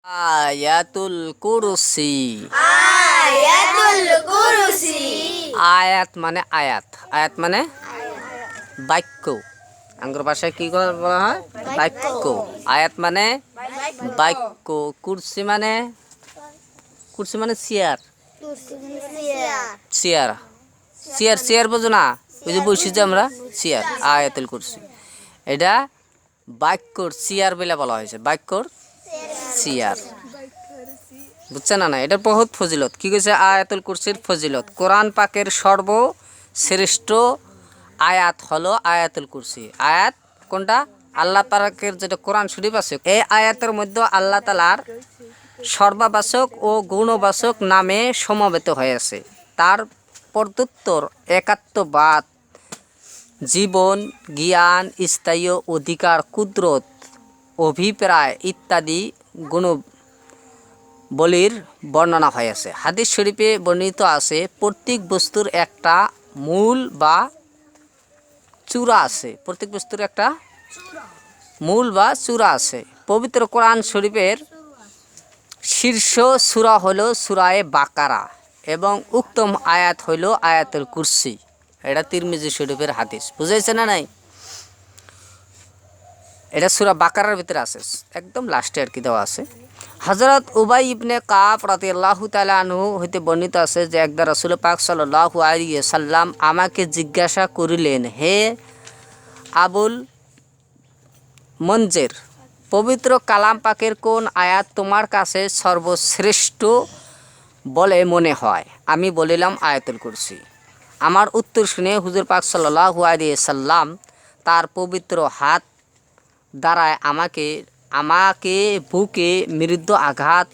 আয়াতুল কুরসি। আয়াতুল কুরসি। আয়াত মানে আয়াত, আয়াত মানে বাক্য। আঙ্গুর ভাষায় কি বলা হয়? বাক্য। আয়াত মানে বাক্য। কুরসি মানে কুরসি মানে চেয়ার। চেয়ার চেয়ার চেয়ার বোঝো না? ওই যে বসি যে আমরা চেয়ার, আয়াতুল কুরসি। এটা বাক্যর চেয়ার বলে বলা হয়েছে, বাক্যর চেয়ার। বুঝছে না? এটার বহুত ফজিলত। কি কইছে? আয়াতুল কুরসির ফজিলত। কোরআন পাকের সর্বশ্রেষ্ঠ আয়াত হলো আয়াতুল কুরসি। আয়াত কোনটা? আল্লাহ পাকের যেটা কোরআন শরীফ আছে, এই আয়াতের মধ্যে আল্লাহ তাআলার সর্বাবাচক ও গুণবাচক নামে সমবেত হয়েছে। তার প্রত্যুত্তর একাত্মবাদ, জীবন, জ্ঞান, স্থায়ী অধিকার, কুদরত, অভিপ্রায় ইত্যাদি গুণাবলীর বর্ণনা হয়েছে। হাদিস শরীফে বর্ণিত আছে, প্রত্যেক বস্তুর একটা মূল বা চূড়া আছে। প্রত্যেক বস্তুর একটা মূল বা চূড়া আছে। পবিত্র কোরআন শরীফের শীর্ষ সূরা হলো সূরায়ে বাকারা এবং উত্তম আয়াত হইল আয়াতুল কুরসি। এটা তিরমিজি শরীফের হাদিস। বুঝাইছে না নাই? এটা সূরা বাকারার ভিতরে আছে, একদম লাস্টে আর কি দেওয়া আছে। হযরত উবাই ইবনে কাব রাদিয়াল্লাহু তাআলা আনহু হইতে বর্ণিত আছে যে একদা রাসূল পাক সাল্লাল্লাহু আলাইহি ওয়াসাল্লাম আমাকে জিজ্ঞাসা করিলেন, হে আবুল মনজের, পবিত্র কালাম পাকের কোন আয়াত তোমার কাছে সর্বশ্রেষ্ঠ বলে মনে হয়? আমি বলিলাম আয়াতুল কুরসি। আমার উত্তর শুনে হুজুর পাক সাল্লাল্লাহু আলাইহি ওয়াসাল্লাম তার পবিত্র হাত দ্বারায় আমাকে বুকে মৃদু আঘাত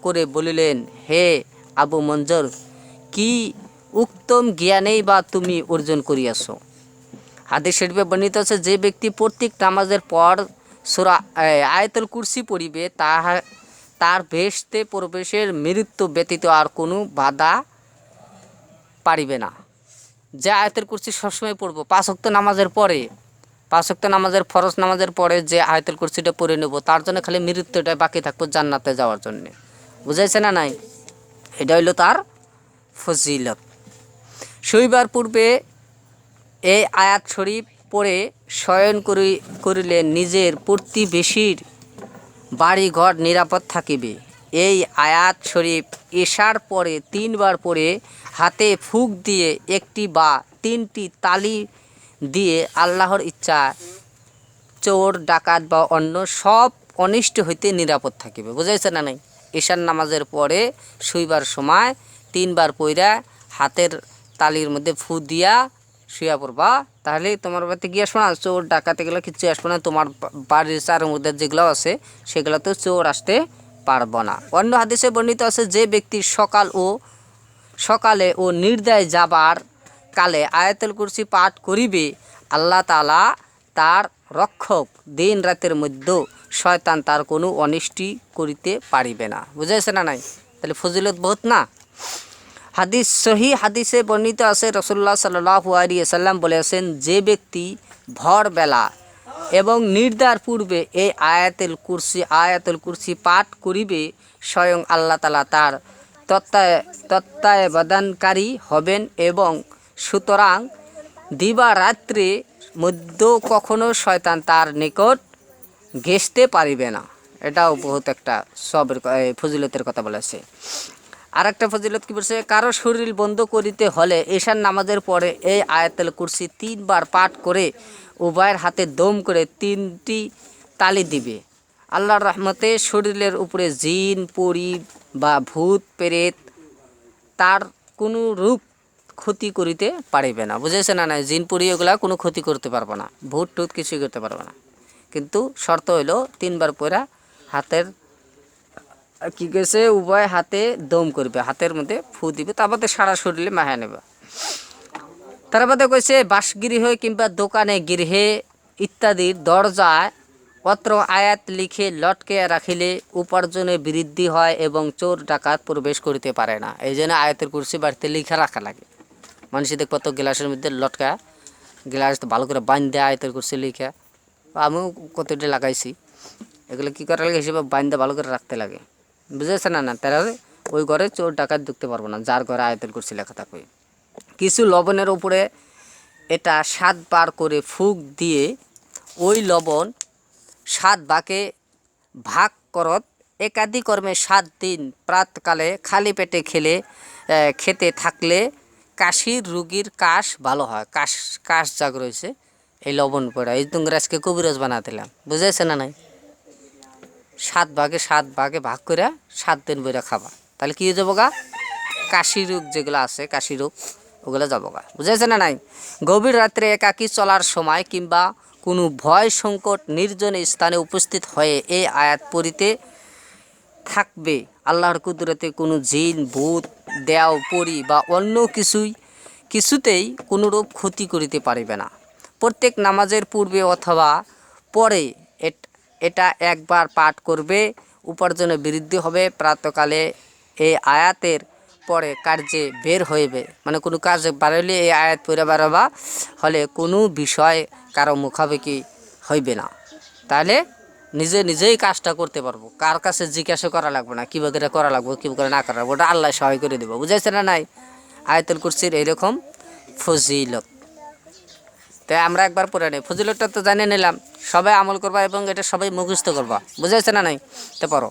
করে বলিলেন, হে আবু মনজর, কি উত্তম জ্ঞানেই বা তুমি অর্জন করিয়াছ? হাদিস শরীফে বর্ণিত আছে, যে ব্যক্তি প্রত্যেক নামাজের পর সূরা আয়াতুল কুরসি পড়িবে তার বেহেশতে প্রবেশের মৃত্যু ব্যতীত আর কোনো বাধা পারিবে না। যে আয়াতুল কুরসি সবসময় পড়বো, 5 ওয়াক্ত নামাজের পরে, 5 ওয়াক্ত নামাজের ফরজ নামাজের পরে যে আয়াতুল কুরসিটা পড়ে নেব, তার জন্য খালি মৃত্যুটা বাকি থাকবো জান্নাতে যাওয়ার জন্য। বুঝাইছে না নাই? এটা হইল তার ফজিলত। শোইবার পূর্বে এই আয়াত শরীফ পড়ে শয়ন করিলে নিজের প্রতিবেশীর বাড়িঘর নিরাপদ থাকিবে। এই আয়াত শরীফ এশার পরে 3 বার পড়ে হাতে ফুঁক দিয়ে 1টি বা 3টি তালি দিয়ে আল্লাহর ইচ্ছা চোর ডাকাত বা অন্য সব অনিষ্ট হইতে নিরাপদ থাকিবে। বুঝাইছে না নাই? এশার নামাজের পরে শুইবার সময় 3 বার পইরা হাতের তালির মধ্যে ফু দিয়া শুয়া পড়বা, তাহলে তোমার বাড়িতে গিয়া শোনা চোর ডাকাত এগুলো কিচ্ছু আসবে না। তোমার বাড়ির চারের মধ্যে যেগুলো আছে সেগুলোতে চোর আসতে পারবো না। অন্য হাদিসে বর্ণিত আছে, যে ব্যক্তি সকালে ও নির্দায় যাবার কালে আয়াতুল কুরসি পাঠ করিবে, আল্লাহ তাআলা তার রক্ষক। দিন রাতের মধ্যে শয়তান তার কোনো অনিষ্টি করিতে পারিবে না। বুঝাইছে না নাই? তাহলে ফজিলত বহুত না? হাদিস সহি হাদিসে বর্ণিত আছে, রাসূলুল্লাহ সাল্লাল্লাহু আলাইহি ওয়াসাল্লাম বলেছেন, যে ব্যক্তি ভোরবেলা এবং নির্দার পূর্বে এই আয়াতুল কুরসি পাঠ করিবে, স্বয়ং আল্লাহ তাআলা তার তত্ত্বাবধানকারী হবেন এবং সুতরাং দিবারাত্রে মধ্যে কখনো শয়তান তার নিকট ঘেঁষতে পারিবে না। এটাও বহুত একটা ফজিলতের কথা বলেছে। আর একটা ফজিলত কি বলছে, কারো শরীর বন্ধ করিতে হলে এশার নামাজের পরে এই আয়াতুল কুরসি 3 বার পাঠ করে উভয়ের হাতে দম করে 3টি তালি দিবে। আল্লাহর রহমতে শরীরের উপরে জিন পরি বা ভূত প্রেত তার কোনো রূপ ক্ষতি করিতে পারিবে না। বুঝেছে না? জিন পরি ওগুলা কোনো ক্ষতি করতে পারবে না, ভূত টুত কিছুই করতে পারবে না। কিন্তু শর্ত হইল 3 বার পরে হাতের কি গেছে উভয় হাতে দম করবে, হাতের মধ্যে ফু দিবে, তারপরে সারা শরীরে মাহা নেবে। তারপরে কইছে, বাসগৃহ কিংবা দোকানে গৃহে ইত্যাদির দরজায় অত্র আয়াত লিখে লটকে রাখিলে উপার্জনে বৃদ্ধি হয় এবং চোর ডাকাত প্রবেশ করিতে পারে না। এই জন্য আয়াতের কুরসি বাড়িতে লিখে রাখা লাগে। মানুষ দেখবো তো গ্লাসের মধ্যে লটকা, গ্লাস ভালো করে বাঁধে আয়াতের কুরসি লিখে, আমিও কতটা লাগাইছি। এগুলো কী করা লাগে হিসেবে বাঁধে ভালো করে রাখতে লাগে। বুঝেছে না? না তাহলে ওই ঘরে চোর ডাকাত ঢুকতে পারবো না, যার ঘরে আয়াতুল কুরসি লেখা থাকবে। কিছু লবণের উপরে এটা 7 বার করে ফুঁক দিয়ে ওই লবণ 7 ভাগে ভাগ করত, একাদি কর্মে 7 দিন প্রাতকালে খালি পেটে খেতে থাকলে কাশির রুগীর কাশ ভালো হয়। কাশ জাগ রয়েছে এই লবণ পড়া, এই তুঙ্গরাজকে কবিরাজ বানাতেলাম, বুঝেছে না নাই? 7 ভাগে ভাগ করে 7 দিন বইরা খাবা, তাহলে কী হয়ে যাবো গা? কাশি রোগ যেগুলো আছে, কাশি রোগ ওগুলো যাবো গা, বুঝেছে না নাই? গভীর রাত্রে একাকী চলার সময় কিংবা কোনো ভয় সংকট নির্জন স্থানে উপস্থিত হয়ে এই আয়াত পড়িতে থাকবে। আল্লাহর কুদরতে কোনো জিন, ভূত, দেও, পরি বা অন্য কিছুতেই কোনোরূপ ক্ষতি করিতে পারিবে না। প্রত্যেক নামাজের পূর্বে অথবা পরে এটা একবার পাঠ করবে, উপার্জনে বৃদ্ধি হবে। প্রাতকালে এই আয়াতের পরে কার্যে বের হইবে, মানে কোনো কাজে বাড়াইলে এই আয়াত পড়ে বাড়াবা হলে কোনো বিষয় কারো মুখাপেক্ষি হইবে না। তাহলে নিজেই কাজটা করতে পারবো, কার কাছে জিজ্ঞাসা করা লাগবে না কীভাবে করা লাগবে, কীভাবে না করা লাগবে, ওটা আল্লাহ সহায় করে দেবো, বুঝাইছে না নাই? আয়াতুল কুরসির এইরকম ফজিলত। তাই আমরা একবার পড়ে নেই, ফজিলতটা তো জানিয়ে নিলাম, সবাই আমল করবা এবং এটা সবাই মুখস্থ করবা, বুঝাইছে না নাই? তো পড়ো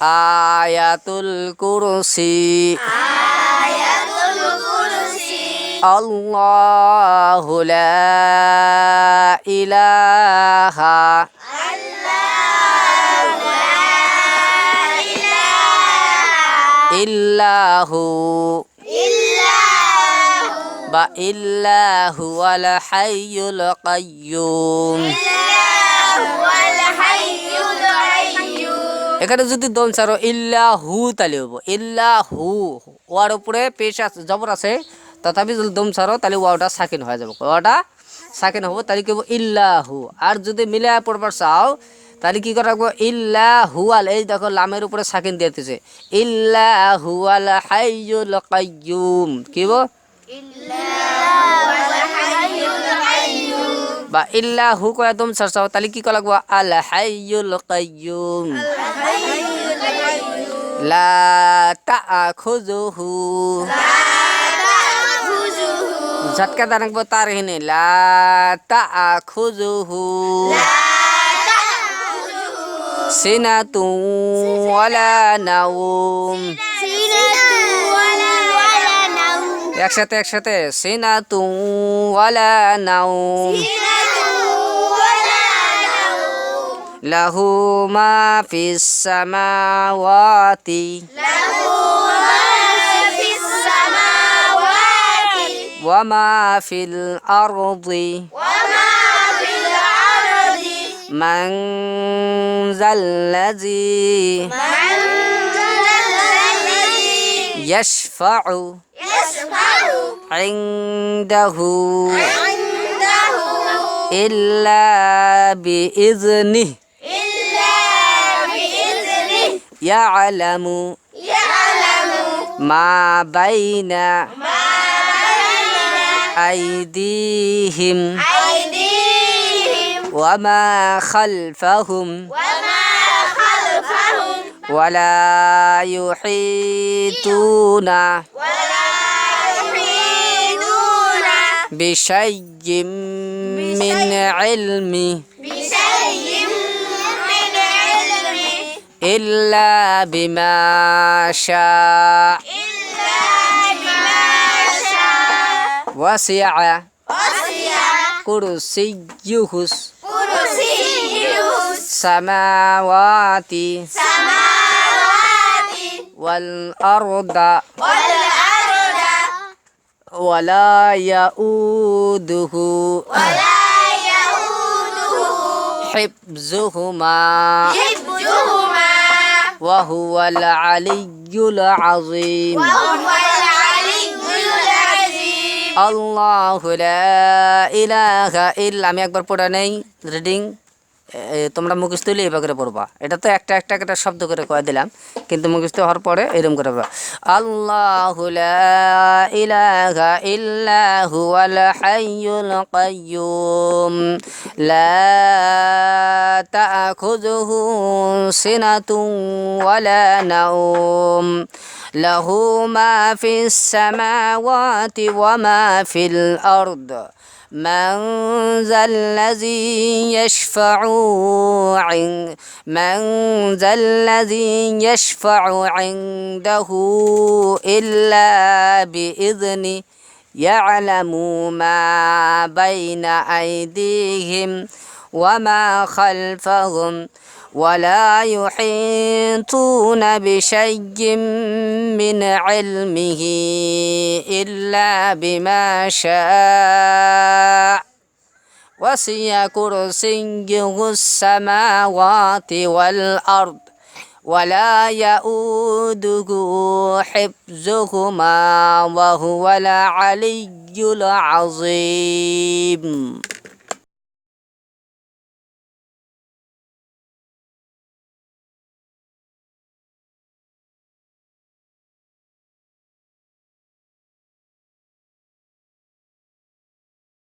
আয়াতুল কুরসি আল্লাহু লা ইলাহা ইল্লাহু বা ইল্লাহু আল হাইয়ুল কাইয়্যুম। এখানে যদি দম ছাড়ো ইল্লাহু তাহলে হবো ইল্লাহু, ওয়ার উপরে পেশ আছে, জবর আছে, তথাপি যদি দম ছাড়ো তাহলে ওয়াটা সাকিন হয়ে যাবে, ওয়াটা সাকিন হবো, তাহলে কি হবো? ইল্লাহু। আর যদি মিলে পড়বার চাও তাহলে কি করে রাখবো? ইল্লাহু আল, এই দেখো লামের উপরে সাকিন দিতেছে, ইল্লাহু আল হাইয়ুল কাইয়্যুম। কি হবো? বা ইল্লাহু করে দম ছাড়ছাও তাহলে কি করা লাগবো? আল হাইয়ুল কাইয়্যুম। লা তাআখুযুহু, ঝটকা দান রাখবো তার হিনে, লা তাআখুযুহু সিনাতুন ওয়ালা নাওম। একসাথে সিনাতুন ওয়ালা নাওম। লাহু মা ফিস সামাওয়াতি ওয়া মা ফিল আরদি মান যাল্লাযী ইয়াশফাউ ইনদাহু ইল্লা বিইজনিহি ইয়ালামু মা বাইনা আইদিহিম ওয়া মা খালফাহুম ওয়ালা ইউহিতুনা বিশাইয়্যিম মিন ইলমি ইল্লা বিমা শাআ ওয়াসিআ কুরসিয়্যুহুস সামাওয়াতি ওয়াল আরদা ওয়ালা ইয়াউদুহু হিফযুহুমা ওয়া হুয়াল আলিয়্যুল আযীম। আল্লাহু লা ইলাহা ইল্লা, আমি একবার পড়া নেই রিডিং, তোমরা মুখস্থ হলে এভাবে করে পড়বা। এটা তো একটা একটা একটা শব্দ করে কয়ে দিলাম, কিন্তু মুখস্থ হওয়ার পরে এরকম করে পড়বা। আল্লাহু লা ইলাহা ইল্লা হুয়াল হাইয়ুল কাইয়্যুম লা তা'খুযুহু সিনাতুন ওয়ালা নাওম লাহু মা ফিস সামাওয়াতি ওয়া মা ফিল আরদ من ذا الذي يشفع عنده إلا بإذنه يعلم ما بين أيديهم وما خلفهم ولا يحيطون بشيء من علمه إلا بما شاء وسع كرسيه السماوات والأرض ولا يؤوده حفظهما وهو العلي العظيم.